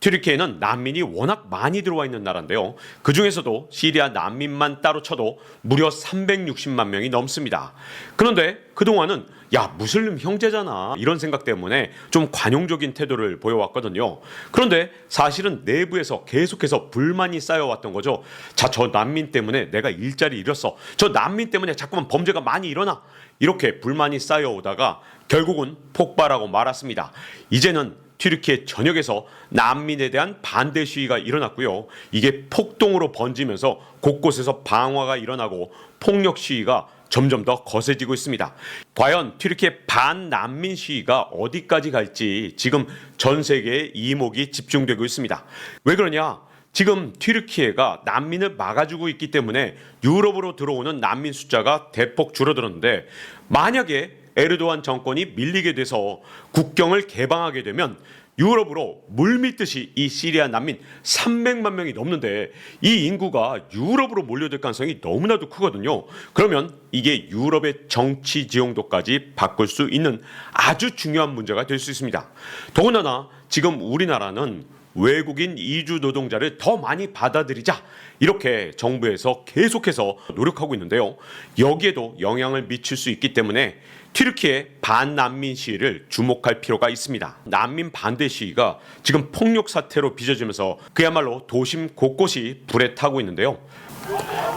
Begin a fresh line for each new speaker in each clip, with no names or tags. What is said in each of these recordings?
튀르키예는 난민이 워낙 많이 들어와 있는 나라인데요. 그 중에서도 시리아 난민만 따로 쳐도 무려 360만 명이 넘습니다. 그런데 그동안은 야, 무슬림 형제잖아, 이런 생각 때문에 좀 관용적인 태도를 보여왔거든요. 그런데 사실은 내부에서 계속해서 불만이 쌓여왔던 거죠. 자, 저 난민 때문에 내가 일자리 잃었어. 저 난민 때문에 자꾸만 범죄가 많이 일어나. 이렇게 불만이 쌓여오다가 결국은 폭발하고 말았습니다. 이제는 튀르키예 전역에서 난민에 대한 반대 시위가 일어났고요. 이게 폭동으로 번지면서 곳곳에서 방화가 일어나고 폭력 시위가 점점 더 거세지고 있습니다. 과연 튀르키예 반난민 시위가 어디까지 갈지 지금 전 세계의 이목이 집중되고 있습니다. 왜 그러냐? 지금 튀르키예가 난민을 막아주고 있기 때문에 유럽으로 들어오는 난민 숫자가 대폭 줄어들었는데, 만약에 에르도안 정권이 밀리게 돼서 국경을 개방하게 되면 유럽으로 물밀듯이 이 시리아 난민 300만 명이 넘는데, 이 인구가 유럽으로 몰려들 가능성이 너무나도 크거든요. 그러면 이게 유럽의 정치 지형도까지 바꿀 수 있는 아주 중요한 문제가 될 수 있습니다. 더군다나 지금 우리나라는 외국인 이주 노동자를 더 많이 받아들이자, 이렇게 정부에서 계속해서 노력하고 있는데요. 여기에도 영향을 미칠 수 있기 때문에 튀르키예 반난민 시위를 주목할 필요가 있습니다. 난민 반대 시위가 지금 폭력 사태로 빚어지면서 그야말로 도심 곳곳이 불에 타고 있는데요.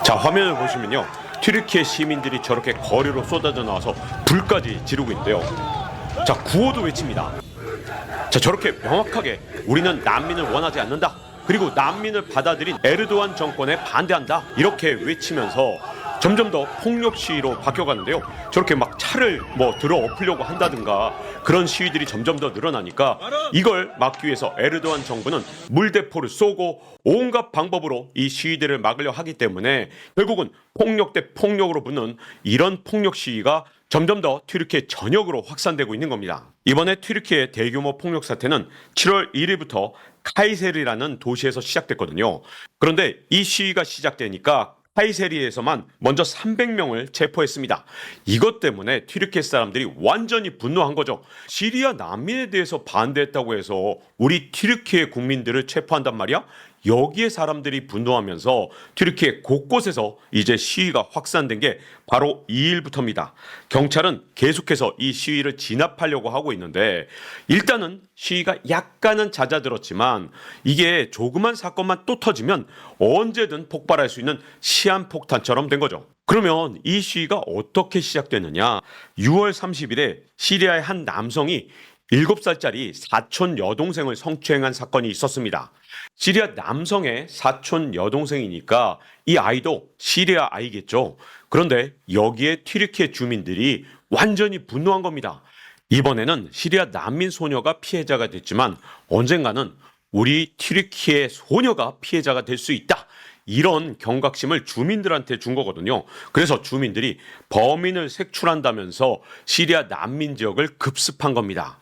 자, 화면을 보시면요, 튀르키예 시민들이 저렇게 거리로 쏟아져 나와서 불까지 지르고 있는데요. 자, 구호도 외칩니다. 자, 저렇게 명확하게 우리는 난민을 원하지 않는다, 그리고 난민을 받아들인 에르도안 정권에 반대한다, 이렇게 외치면서 점점 더 폭력 시위로 바뀌어가는데요. 저렇게 막 차를 들어 엎으려고 한다든가 그런 시위들이 점점 더 늘어나니까 이걸 막기 위해서 에르도안 정부는 물대포를 쏘고 온갖 방법으로 이 시위들을 막으려 하기 때문에 결국은 폭력 대 폭력으로 붙는 이런 폭력 시위가 점점 더 튀르키예 전역으로 확산되고 있는 겁니다. 이번에 튀르키예 대규모 폭력 사태는 7월 1일부터 카이세리라는 도시에서 시작됐거든요. 그런데 이 시위가 시작되니까 카이세리에서만 먼저 300명을 체포했습니다. 이것 때문에 튀르키예 사람들이 완전히 분노한 거죠. 시리아 난민에 대해서 반대했다고 해서 우리 튀르키예 국민들을 체포한단 말이야? 여기에 사람들이 분노하면서 튀르키예 곳곳에서 이제 시위가 확산된 게 바로 2일부터입니다. 경찰은 계속해서 이 시위를 진압하려고 하고 있는데, 일단은 시위가 약간은 잦아들었지만 이게 조그만 사건만 또 터지면 언제든 폭발할 수 있는 시한폭탄처럼 된 거죠. 그러면 이 시위가 어떻게 시작되느냐? 6월 30일에 시리아의 한 남성이 7살짜리 사촌 여동생을 성추행한 사건이 있었습니다. 시리아 남성의 사촌 여동생이니까 이 아이도 시리아 아이겠죠. 그런데 여기에 튀르키예 주민들이 완전히 분노한 겁니다. 이번에는 시리아 난민 소녀가 피해자가 됐지만 언젠가는 우리 튀르키예 소녀가 피해자가 될 수 있다, 이런 경각심을 주민들한테 준 거거든요. 그래서 주민들이 범인을 색출한다면서 시리아 난민 지역을 급습한 겁니다.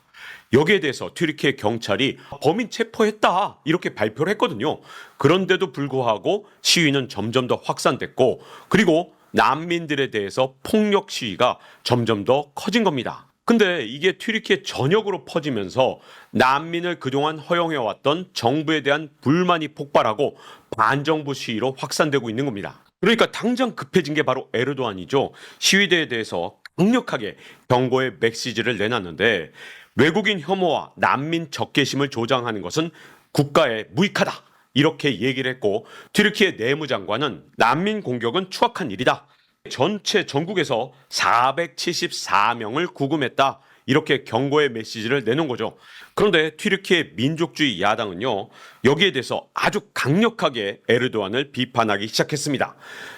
여기에 대해서 튀르키예 경찰이 범인 체포했다, 이렇게 발표를 했거든요. 그런데도 불구하고 시위는 점점 더 확산됐고, 그리고 난민들에 대해서 폭력 시위가 점점 더 커진 겁니다. 근데 이게 튀르키예 전역으로 퍼지면서 난민을 그동안 허용해왔던 정부에 대한 불만이 폭발하고 반정부 시위로 확산되고 있는 겁니다. 그러니까 당장 급해진 게 바로 에르도안이죠. 시위대에 대해서 강력하게 경고의 메시지를 내놨는데, 외국인 혐오와 난민 적개심을 조장하는 것은 국가에 무익하다, 이렇게 얘기를 했고, 튀르키예 내무장관은 난민 공격은 추악한 일이다, 전체 전국에서 474명을 구금했다, 이렇게 경고의 메시지를 내놓은 거죠. 그런데 튀르키예 민족주의 야당은요, 여기에 대해서 아주 강력하게 에르도안을 비판하기 시작했습니다.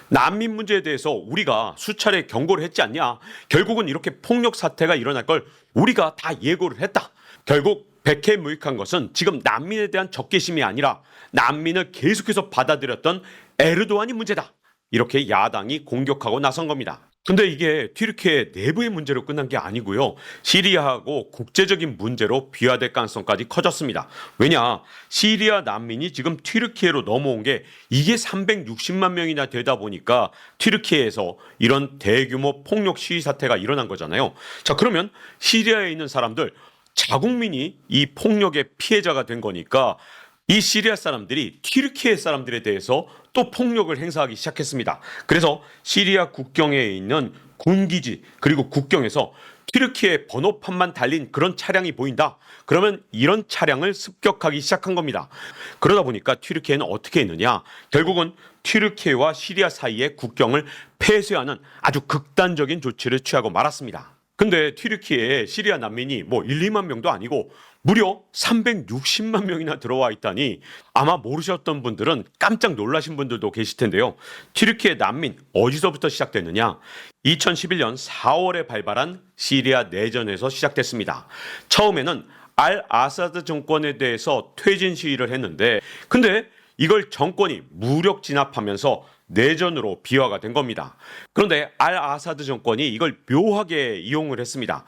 난민 문제에 대해서 우리가 수차례 경고를 했지 않냐? 결국은 이렇게 폭력 사태가 일어날 걸 우리가 다 예고를 했다. 결국 백해무익한 것은 지금 난민에 대한 적개심이 아니라 난민을 계속해서 받아들였던 에르도안이 문제다, 이렇게 야당이 공격하고 나선 겁니다. 근데 이게 튀르키예 내부의 문제로 끝난 게 아니고요. 시리아하고 국제적인 문제로 비화될 가능성까지 커졌습니다. 왜냐? 시리아 난민이 지금 튀르키예로 넘어온 게 이게 360만 명이나 되다 보니까 튀르키예에서 이런 대규모 폭력 시위 사태가 일어난 거잖아요. 자, 그러면 시리아에 있는 사람들, 자국민이 이 폭력의 피해자가 된 거니까 이 시리아 사람들이 튀르키예 사람들에 대해서 또 폭력을 행사하기 시작했습니다. 그래서 시리아 국경에 있는 군기지 그리고 국경에서 튀르키예 번호판만 달린 그런 차량이 보인다. 그러면 이런 차량을 습격하기 시작한 겁니다. 그러다 보니까 튀르키예는 어떻게 했느냐? 결국은 튀르키예와 시리아 사이의 국경을 폐쇄하는 아주 극단적인 조치를 취하고 말았습니다. 근데 튀르키예에 시리아 난민이 뭐 1, 2만 명도 아니고 무려 360만 명이나 들어와 있다니 아마 모르셨던 분들은 깜짝 놀라신 분들도 계실 텐데요. 튀르키예 난민 어디서부터 시작됐느냐? 2011년 4월에 발발한 시리아 내전에서 시작됐습니다. 처음에는 알 아사드 정권에 대해서 퇴진 시위를 했는데 근데 이걸 정권이 무력 진압하면서 내전으로 비화가 된 겁니다. 그런데 알 아사드 정권이 이걸 묘하게 이용을 했습니다.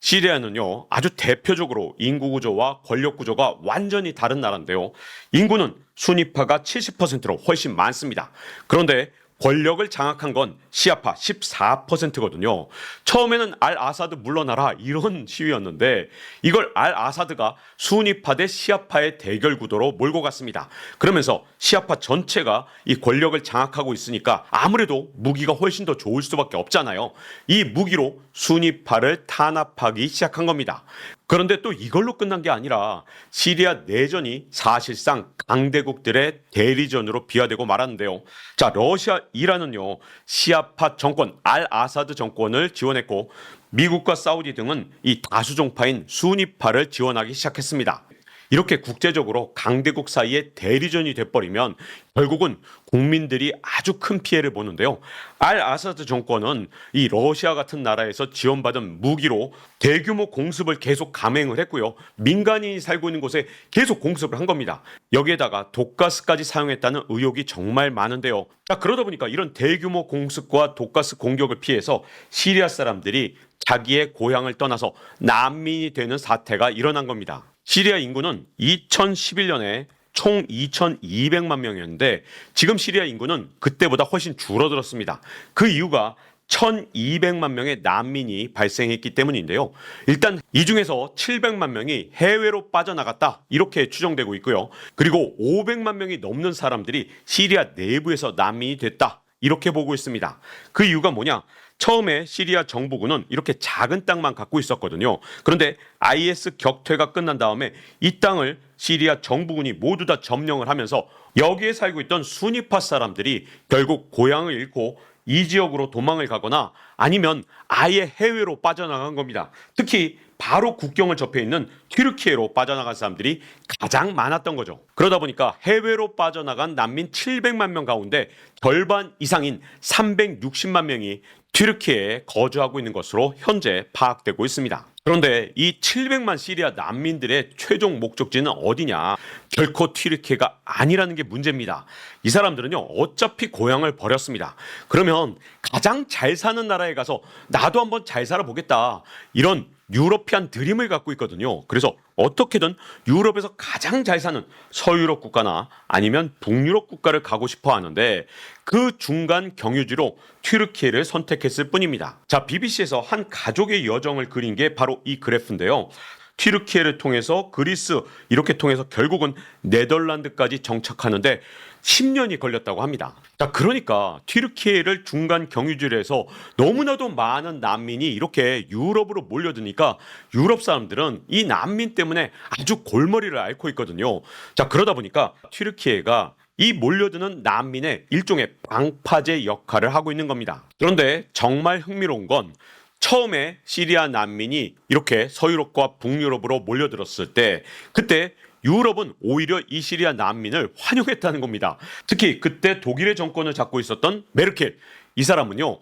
시리아는요, 아주 대표적으로 인구 구조와 권력 구조가 완전히 다른 나라인데요. 인구는 순위파가 70%로 훨씬 많습니다. 그런데 권력을 장악한 건 시아파 14%거든요. 처음에는 알 아사드 물러나라 이런 시위였는데 이걸 알 아사드가 순위파 대 시아파의 대결 구도로 몰고 갔습니다. 그러면서 시아파 전체가 이 권력을 장악하고 있으니까 아무래도 무기가 훨씬 더 좋을 수밖에 없잖아요. 이 무기로 순위파를 탄압하기 시작한 겁니다. 그런데 또 이걸로 끝난 게 아니라 시리아 내전이 사실상 강대국들의 대리전으로 비화되고 말았는데요. 자, 러시아, 이란은요, 시아파 정권, 알 아사드 정권을 지원했고 미국과 사우디 등은 이 다수종파인 순위파를 지원하기 시작했습니다. 이렇게 국제적으로 강대국 사이에 대리전이 돼버리면 결국은 국민들이 아주 큰 피해를 보는데요. 알 아사드 정권은 이 러시아 같은 나라에서 지원받은 무기로 대규모 공습을 계속 감행을 했고요. 민간인이 살고 있는 곳에 계속 공습을 한 겁니다. 여기에다가 독가스까지 사용했다는 의혹이 정말 많은데요. 자, 그러다 보니까 이런 대규모 공습과 독가스 공격을 피해서 시리아 사람들이 자기의 고향을 떠나서 난민이 되는 사태가 일어난 겁니다. 시리아 인구는 2011년에 총 2,200만 명이었는데 지금 시리아 인구는 그때보다 훨씬 줄어들었습니다. 그 이유가 1,200만 명의 난민이 발생했기 때문인데요. 일단 이 중에서 700만 명이 해외로 빠져나갔다 이렇게 추정되고 있고요. 그리고 500만 명이 넘는 사람들이 시리아 내부에서 난민이 됐다 이렇게 보고 있습니다. 그 이유가 뭐냐? 처음에 시리아 정부군은 이렇게 작은 땅만 갖고 있었거든요. 그런데 IS 격퇴가 끝난 다음에 이 땅을 시리아 정부군이 모두 다 점령을 하면서 여기에 살고 있던 순위파 사람들이 결국 고향을 잃고 이 지역으로 도망을 가거나 아니면 아예 해외로 빠져나간 겁니다. 특히 바로 국경을 접해 있는 튀르키예로 빠져나간 사람들이 가장 많았던 거죠. 그러다 보니까 해외로 빠져나간 난민 700만 명 가운데 절반 이상인 360만 명이 튀르키예에 거주하고 있는 것으로 현재 파악되고 있습니다. 그런데 이 700만 시리아 난민들의 최종 목적지는 어디냐? 결코 튀르키예가 아니라는 게 문제입니다. 이 사람들은요, 어차피 고향을 버렸습니다. 그러면 가장 잘 사는 나라에 가서 나도 한번 잘 살아보겠다. 이런 유러피안 드림을 갖고 있거든요. 그래서 어떻게든 유럽에서 가장 잘 사는 서유럽 국가나 아니면 북유럽 국가를 가고 싶어 하는데 그 중간 경유지로 튀르키예를 선택했을 뿐입니다. 자, BBC에서 한 가족의 여정을 그린 게 바로 이 그래프인데요. 튀르키예를 통해서 그리스 이렇게 통해서 결국은 네덜란드까지 정착하는데 10년이 걸렸다고 합니다. 자, 그러니까 튀르키예를 중간 경유지로 해서 너무나도 많은 난민이 이렇게 유럽으로 몰려드니까 유럽 사람들은 이 난민 때문에 아주 골머리를 앓고 있거든요. 자, 그러다 보니까 튀르키예가 이 몰려드는 난민의 일종의 방파제 역할을 하고 있는 겁니다. 그런데 정말 흥미로운 건 처음에 시리아 난민이 이렇게 서유럽과 북유럽으로 몰려들었을 때 그때 유럽은 오히려 이 시리아 난민을 환영했다는 겁니다. 특히 그때 독일의 정권을 잡고 있었던 메르켈 이 사람은요.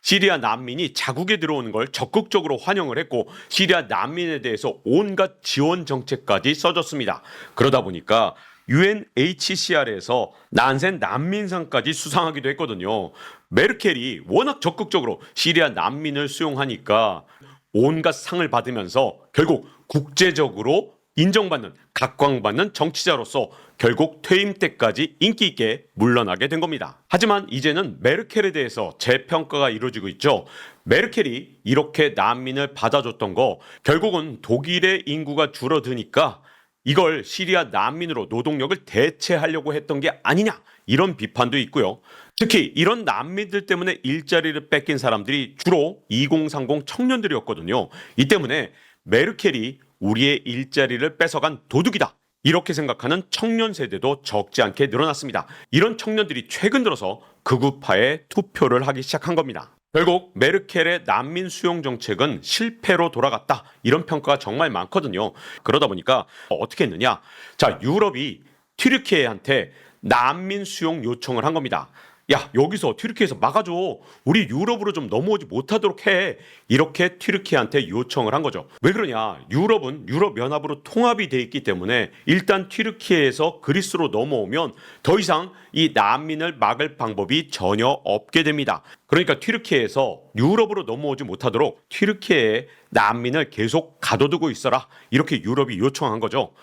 시리아 난민이 자국에 들어오는 걸 적극적으로 환영을 했고 시리아 난민에 대해서 온갖 지원 정책까지 써줬습니다. 그러다 보니까 UNHCR에서 난센 난민상까지 수상하기도 했거든요. 메르켈이 워낙 적극적으로 시리아 난민을 수용하니까 온갖 상을 받으면서 결국 국제적으로 인정받는 각광받는 정치자로서 결국 퇴임 때까지 인기 있게 물러나게 된 겁니다. 하지만 이제는 메르켈에 대해서 재평가가 이루어지고 있죠. 메르켈이 이렇게 난민을 받아줬던 거 결국은 독일의 인구가 줄어드니까 이걸 시리아 난민으로 노동력을 대체하려고 했던 게 아니냐 이런 비판도 있고요. 특히 이런 난민들 때문에 일자리를 뺏긴 사람들이 주로 2030 청년들이었거든요. 이 때문에 메르켈이 우리의 일자리를 뺏어간 도둑이다, 이렇게 생각하는 청년 세대도 적지 않게 늘어났습니다. 이런 청년들이 최근 들어서 극우파에 투표를 하기 시작한 겁니다. 결국 메르켈의 난민 수용 정책은 실패로 돌아갔다, 이런 평가가 정말 많거든요. 그러다 보니까 어떻게 했느냐? 자, 유럽이 튀르키예한테 난민 수용 요청을 한 겁니다. 야, 여기서 튀르키예에서 막아줘. 우리 유럽으로 좀 넘어오지 못하도록 해. 이렇게 튀르키예한테 요청을 한 거죠. 왜 그러냐? 유럽은 유럽연합으로 통합이 돼 있기 때문에 일단 튀르키예에서 그리스로 넘어오면 더 이상 이 난민을 막을 방법이 전혀 없게 됩니다. 그러니까 튀르키예에서 유럽으로 넘어오지 못하도록 튀르키예에 난민을 계속 가둬두고 있어라, 이렇게 유럽이 요청한 거죠.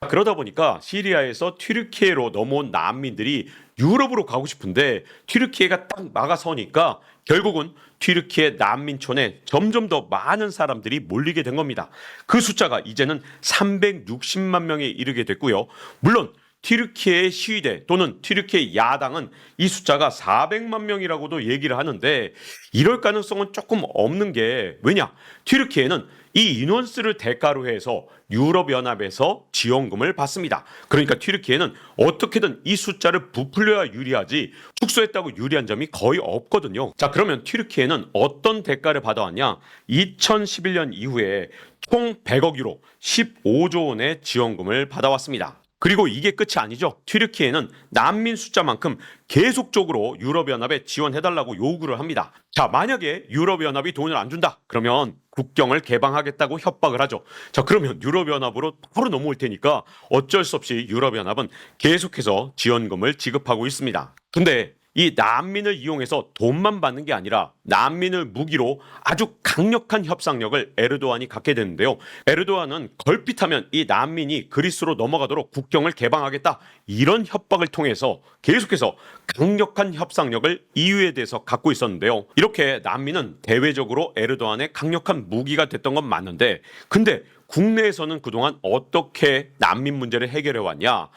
그러다 보니까 시리아에서 튀르키예로 넘어온 난민들이 유럽으로 가고 싶은데 튀르키예가 딱 막아서니까 결국은 튀르키예 난민촌에 점점 더 많은 사람들이 몰리게 된 겁니다. 그 숫자가 이제는 360만 명에 이르게 됐고요. 물론 튀르키예의 시위대 또는 튀르키예 야당은 이 숫자가 400만 명이라고도 얘기를 하는데 이럴 가능성은 조금 없는 게, 왜냐? 튀르키예는 이 인원수를 대가로 해서 유럽연합에서 지원금을 받습니다. 그러니까 튀르키예는 어떻게든 이 숫자를 부풀려야 유리하지 축소했다고 유리한 점이 거의 없거든요. 자, 그러면 튀르키예는 어떤 대가를 받아왔냐? 2011년 이후에 총 100억 유로, 15조 원의 지원금을 받아왔습니다. 그리고 이게 끝이 아니죠. 튀르키예는 난민 숫자만큼 계속적으로 유럽연합에 지원해달라고 요구를 합니다. 자, 만약에 유럽연합이 돈을 안 준다, 그러면 국경을 개방하겠다고 협박을 하죠. 자, 그러면 유럽연합으로 바로 넘어올 테니까 어쩔 수 없이 유럽연합은 계속해서 지원금을 지급하고 있습니다. 근데 이 난민을 이용해서 돈만 받는 게 아니라 난민을 무기로 아주 강력한 협상력을 에르도안이 갖게 되는데요. 에르도안은 걸핏하면 이 난민이 그리스로 넘어가도록 국경을 개방하겠다, 이런 협박을 통해서 계속해서 강력한 협상력을 EU에 대해서 갖고 있었는데요. 이렇게 난민은 대외적으로 에르도안의 강력한 무기가 됐던 건 맞는데, 근데 국내에서는 그동안 어떻게 난민 문제를 해결해 왔냐?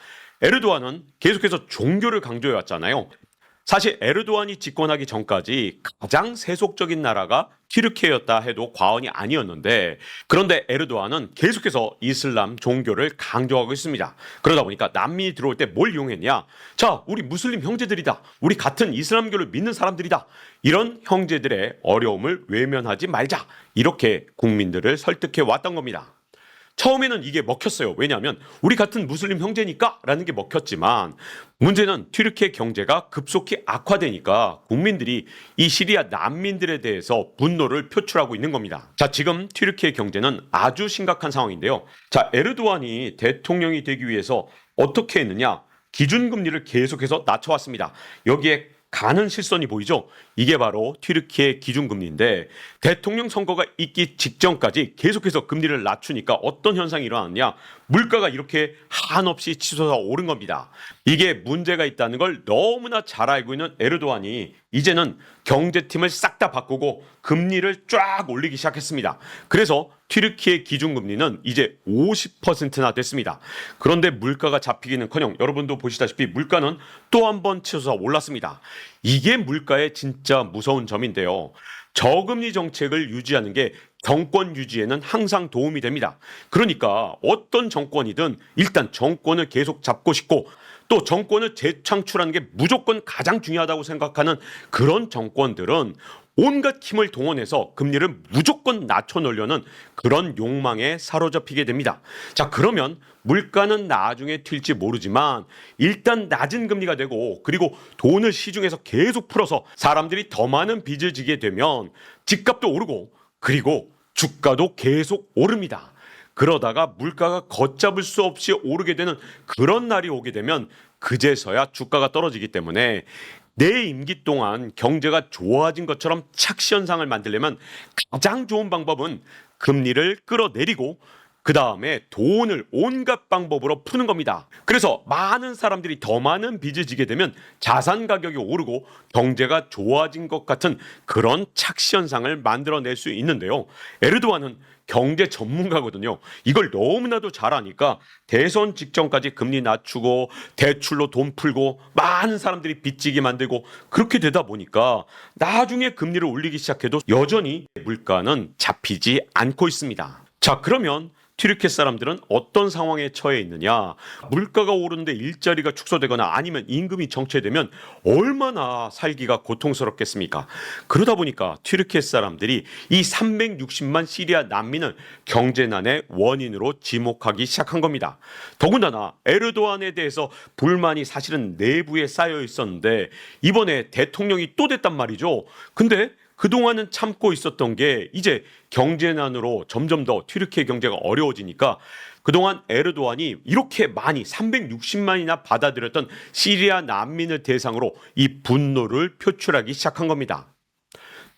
에르도안은 계속해서 종교를 강조해 왔잖아요. 사실 에르도안이 집권하기 전까지 가장 세속적인 나라가 튀르키예였다 해도 과언이 아니었는데, 그런데 에르도안은 계속해서 이슬람 종교를 강조하고 있습니다. 그러다 보니까 난민이 들어올 때 뭘 이용했냐? 자, 우리 무슬림 형제들이다, 우리 같은 이슬람교를 믿는 사람들이다, 이런 형제들의 어려움을 외면하지 말자, 이렇게 국민들을 설득해 왔던 겁니다. 처음에는 이게 먹혔어요. 왜냐하면 우리 같은 무슬림 형제니까 라는 게 먹혔지만, 문제는 튀르키예 경제가 급속히 악화되니까 국민들이 이 시리아 난민들에 대해서 분노를 표출하고 있는 겁니다. 자, 지금 튀르키예 경제는 아주 심각한 상황인데요. 자, 에르도안이 대통령이 되기 위해서 어떻게 했느냐? 기준금리를 계속해서 낮춰왔습니다. 여기에 가는 실선이 보이죠? 이게 바로 튀르키예 기준금리인데, 대통령 선거가 있기 직전까지 계속해서 금리를 낮추니까 어떤 현상이 일어났냐? 물가가 이렇게 한없이 치솟아 오른 겁니다. 이게 문제가 있다는 걸 너무나 잘 알고 있는 에르도안이 이제는 경제팀을 싹 다 바꾸고 금리를 쫙 올리기 시작했습니다. 그래서 튀르키예 기준금리는 이제 50%나 됐습니다. 그런데 물가가 잡히기는커녕 여러분도 보시다시피 물가는 또 한 번 치솟아 올랐습니다. 이게 물가의 진짜 무서운 점인데요. 저금리 정책을 유지하는 게 정권 유지에는 항상 도움이 됩니다. 그러니까 어떤 정권이든 일단 정권을 계속 잡고 싶고, 또 정권을 재창출하는 게 무조건 가장 중요하다고 생각하는 그런 정권들은 온갖 힘을 동원해서 금리를 무조건 낮춰놓으려는 그런 욕망에 사로잡히게 됩니다. 자, 그러면 물가는 나중에 튈지 모르지만 일단 낮은 금리가 되고, 그리고 돈을 시중에서 계속 풀어서 사람들이 더 많은 빚을 지게 되면 집값도 오르고, 그리고 주가도 계속 오릅니다. 그러다가 물가가 걷잡을 수 없이 오르게 되는 그런 날이 오게 되면 그제서야 주가가 떨어지기 때문에, 내 임기 동안 경제가 좋아진 것처럼 착시 현상을 만들려면 가장 좋은 방법은 금리를 끌어내리고, 그 다음에 돈을 온갖 방법으로 푸는 겁니다. 그래서 많은 사람들이 더 많은 빚을 지게 되면 자산 가격이 오르고 경제가 좋아진 것 같은 그런 착시 현상을 만들어낼 수 있는데요. 에르도안은 경제 전문가거든요. 이걸 너무나도 잘 아니까 대선 직전까지 금리 낮추고 대출로 돈 풀고 많은 사람들이 빚지게 만들고 그렇게 되다 보니까 나중에 금리를 올리기 시작해도 여전히 물가는 잡히지 않고 있습니다. 자, 그러면 튀르키예 사람들은 어떤 상황에 처해 있느냐? 물가가 오르는데 일자리가 축소되거나 아니면 임금이 정체되면 얼마나 살기가 고통스럽겠습니까? 그러다 보니까 튀르키예 사람들이 이 360만 시리아 난민을 경제난의 원인으로 지목하기 시작한 겁니다. 더군다나 에르도안에 대해서 불만이 사실은 내부에 쌓여 있었는데 이번에 대통령이 또 됐단 말이죠. 근데 그동안은 참고 있었던 게 이제 경제난으로 점점 더 튀르키예 경제가 어려워지니까 그동안 에르도안이 이렇게 많이 360만이나 받아들였던 시리아 난민을 대상으로 이 분노를 표출하기 시작한 겁니다.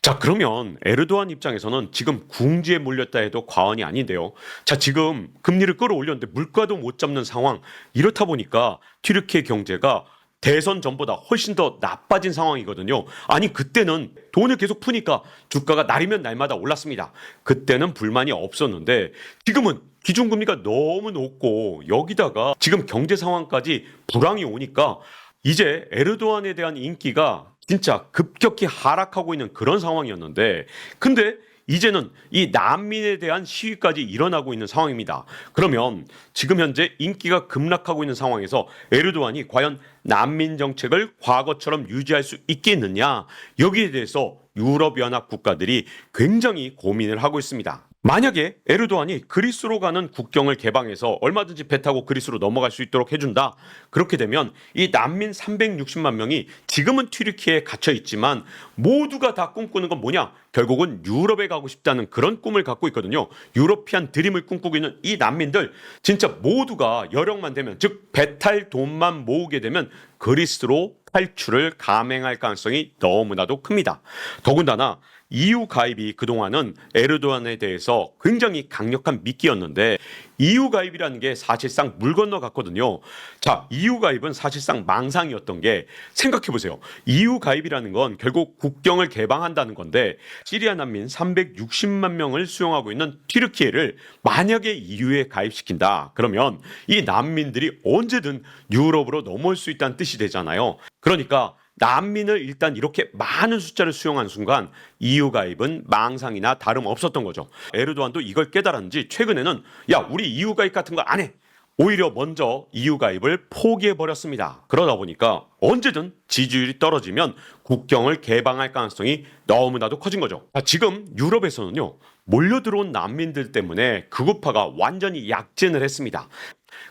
자, 그러면 에르도안 입장에서는 지금 궁지에 몰렸다 해도 과언이 아닌데요. 자, 지금 금리를 끌어올렸는데 물가도 못 잡는 상황. 이렇다 보니까 튀르키예 경제가 대선 전보다 훨씬 더 나빠진 상황이거든요. 아니, 그때는 돈을 계속 푸니까 주가가 날이면 날마다 올랐습니다. 그때는 불만이 없었는데 지금은 기준금리가 너무 높고 여기다가 지금 경제 상황까지 불황이 오니까 이제 에르도안에 대한 인기가 진짜 급격히 하락하고 있는 그런 상황이었는데 근데 이제는 이 난민에 대한 시위까지 일어나고 있는 상황입니다. 그러면 지금 현재 인기가 급락하고 있는 상황에서 에르도안이 과연 난민 정책을 과거처럼 유지할 수 있겠느냐? 여기에 대해서 유럽연합 국가들이 굉장히 고민을 하고 있습니다. 만약에 에르도안이 그리스로 가는 국경을 개방해서 얼마든지 배 타고 그리스로 넘어갈 수 있도록 해준다. 그렇게 되면 이 난민 360만 명이 지금은 튀르키예에 갇혀 있지만 모두가 다 꿈꾸는 건 뭐냐? 결국은 유럽에 가고 싶다는 그런 꿈을 갖고 있거든요. 유러피안 드림을 꿈꾸고 있는 이 난민들 진짜 모두가 여력만 되면 즉 배 탈 돈만 모으게 되면 그리스로 탈출을 감행할 가능성이 너무나도 큽니다. 더군다나 EU 가입이 그동안은 에르도안에 대해서 굉장히 강력한 미끼였는데 EU 가입이라는 게 사실상 물 건너갔거든요. 자, EU 가입은 사실상 망상이었던 게 생각해보세요. EU 가입이라는 건 결국 국경을 개방한다는 건데 시리아 난민 360만 명을 수용하고 있는 튀르키예를 만약에 EU에 가입시킨다. 그러면 이 난민들이 언제든 유럽으로 넘어올 수 있다는 뜻이 되잖아요. 그러니까 난민을 일단 이렇게 많은 숫자를 수용한 순간 EU 가입은 망상이나 다름없었던 거죠. 에르도안도 이걸 깨달았는지 최근에는 야, 우리 EU 가입 같은 거 안 해. 오히려 먼저 EU 가입을 포기해버렸습니다. 그러다 보니까 언제든 지지율이 떨어지면 국경을 개방할 가능성이 너무나도 커진 거죠. 지금 유럽에서는요, 몰려들어온 난민들 때문에 극우파가 완전히 약진을 했습니다.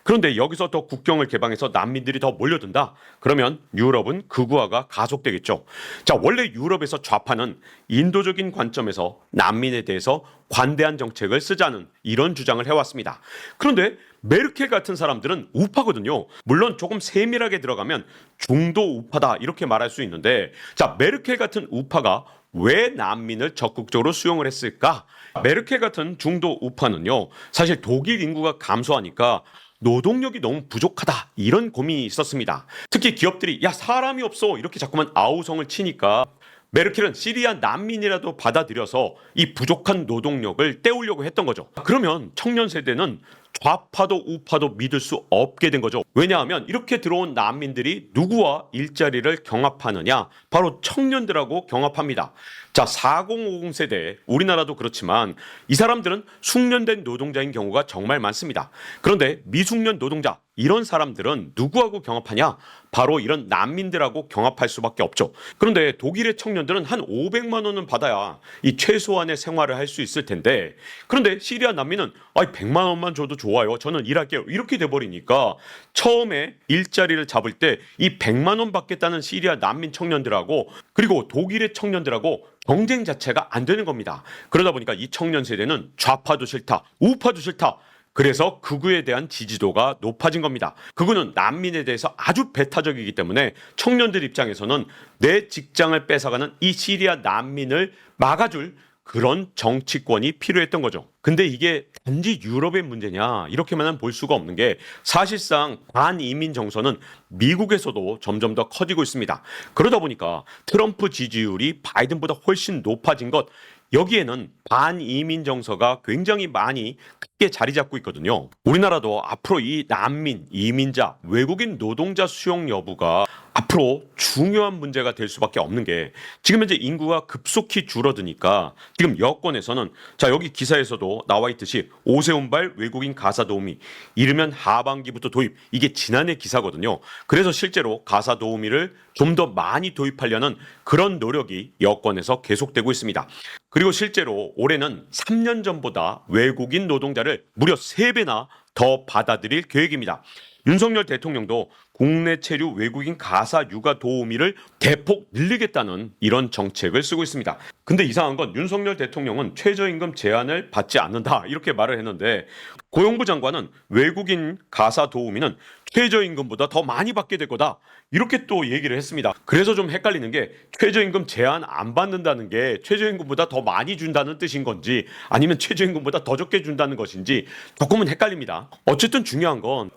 그런데 여기서 더 국경을 개방해서 난민들이 더 몰려든다? 그러면 유럽은 극우화가 가속되겠죠. 자, 원래 유럽에서 좌파는 인도적인 관점에서 난민에 대해서 관대한 정책을 쓰자는 이런 주장을 해왔습니다. 그런데 메르켈 같은 사람들은 우파거든요. 물론 조금 세밀하게 들어가면 중도 우파다 이렇게 말할 수 있는데 자, 메르켈 같은 우파가 왜 난민을 적극적으로 수용을 했을까? 메르켈 같은 중도 우파는요, 사실 독일 인구가 감소하니까 노동력이 너무 부족하다 이런 고민이 있었습니다. 특히 기업들이 야, 사람이 없어 이렇게 자꾸만 아우성을 치니까 메르켈은 시리아 난민이라도 받아들여서 이 부족한 노동력을 떼우려고 했던 거죠. 그러면 청년 세대는 좌파도 우파도 믿을 수 없게 된 거죠. 왜냐하면 이렇게 들어온 난민들이 누구와 일자리를 경합하느냐? 바로 청년들하고 경합합니다. 자, 4050 세대, 우리나라도 그렇지만 이 사람들은 숙련된 노동자인 경우가 정말 많습니다. 그런데 미숙련 노동자, 이런 사람들은 누구하고 경합하냐? 바로 이런 난민들하고 경합할 수밖에 없죠. 그런데 독일의 청년들은 한 500만 원은 받아야 이 최소한의 생활을 할 수 있을 텐데 그런데 시리아 난민은 100만 원만 줘도 좋아요. 저는 일할게요. 이렇게 돼버리니까 처음에 일자리를 잡을 때 이 100만 원 받겠다는 시리아 난민 청년들하고 그리고 독일의 청년들하고 경쟁 자체가 안 되는 겁니다. 그러다 보니까 이 청년 세대는 좌파도 싫다, 우파도 싫다. 그래서 극우에 대한 지지도가 높아진 겁니다. 극우는 난민에 대해서 아주 배타적이기 때문에 청년들 입장에서는 내 직장을 뺏어가는 이 시리아 난민을 막아줄 그런 정치권이 필요했던 거죠. 근데 이게 단지 유럽의 문제냐 이렇게만 볼 수가 없는 게 사실상 반이민 정서는 미국에서도 점점 더 커지고 있습니다. 그러다 보니까 트럼프 지지율이 바이든보다 훨씬 높아진 것 여기에는 반이민 정서가 굉장히 많이 크게 자리 잡고 있거든요. 우리나라도 앞으로 이 난민, 이민자, 외국인 노동자 수용 여부가 앞으로 중요한 문제가 될 수밖에 없는 게 지금 현재 인구가 급속히 줄어드니까 지금 여권에서는 자 여기 기사에서도 나와 있듯이 오세훈발 외국인 가사 도우미 이르면 하반기부터 도입 이게 지난해 기사거든요. 그래서 실제로 가사 도우미를 좀 더 많이 도입하려는 그런 노력이 여권에서 계속되고 있습니다. 그리고 실제로 올해는 3년 전보다 외국인 노동자를 무려 3배나 더 받아들일 계획입니다. 윤석열 대통령도 국내 체류 외국인 가사 육아 도우미를 대폭 늘리겠다는 이런 정책을 쓰고 있습니다. 근데 이상한 건 윤석열 대통령은 최저임금 제한을 받지 않는다 이렇게 말을 했는데 고용부 장관은 외국인 가사 도우미는 최저임금보다 더 많이 받게 될 거다 이렇게 또 얘기를 했습니다. 그래서 좀 헷갈리는 게 최저임금 제한 안 받는다는 게 최저임금보다 더 많이 준다는 뜻인 건지 아니면 최저임금보다 더 적게 준다는 것인지 조금은 헷갈립니다. 어쨌든 중요한 건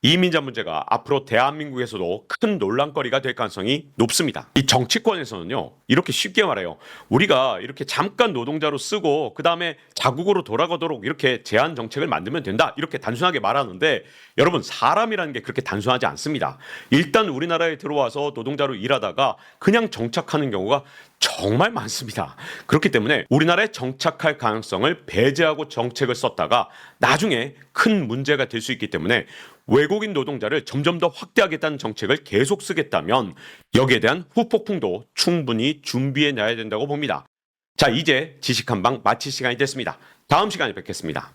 이민자 문제가 앞으로 대한민국에서도 큰 논란거리가 될 가능성이 높습니다. 이 정치권에서는요, 이렇게 쉽게 말해요. 우리가 이렇게 잠깐 노동자로 쓰고 그 다음에 자국으로 돌아가도록 이렇게 제한 정책을 만들면 된다. 이렇게 단순하게 말하는데 여러분 사람이라는 게 그렇게 단순하지 않습니다. 일단 우리나라에 들어와서 노동자로 일하다가 그냥 정착하는 경우가 정말 많습니다. 그렇기 때문에 우리나라에 정착할 가능성을 배제하고 정책을 썼다가 나중에 큰 문제가 될 수 있기 때문에 외국인 노동자를 점점 더 확대하겠다는 정책을 계속 쓰겠다면 여기에 대한 후폭풍도 충분히 준비해 놔야 된다고 봅니다. 자, 이제 지식 한방 마칠 시간이 됐습니다. 다음 시간에 뵙겠습니다.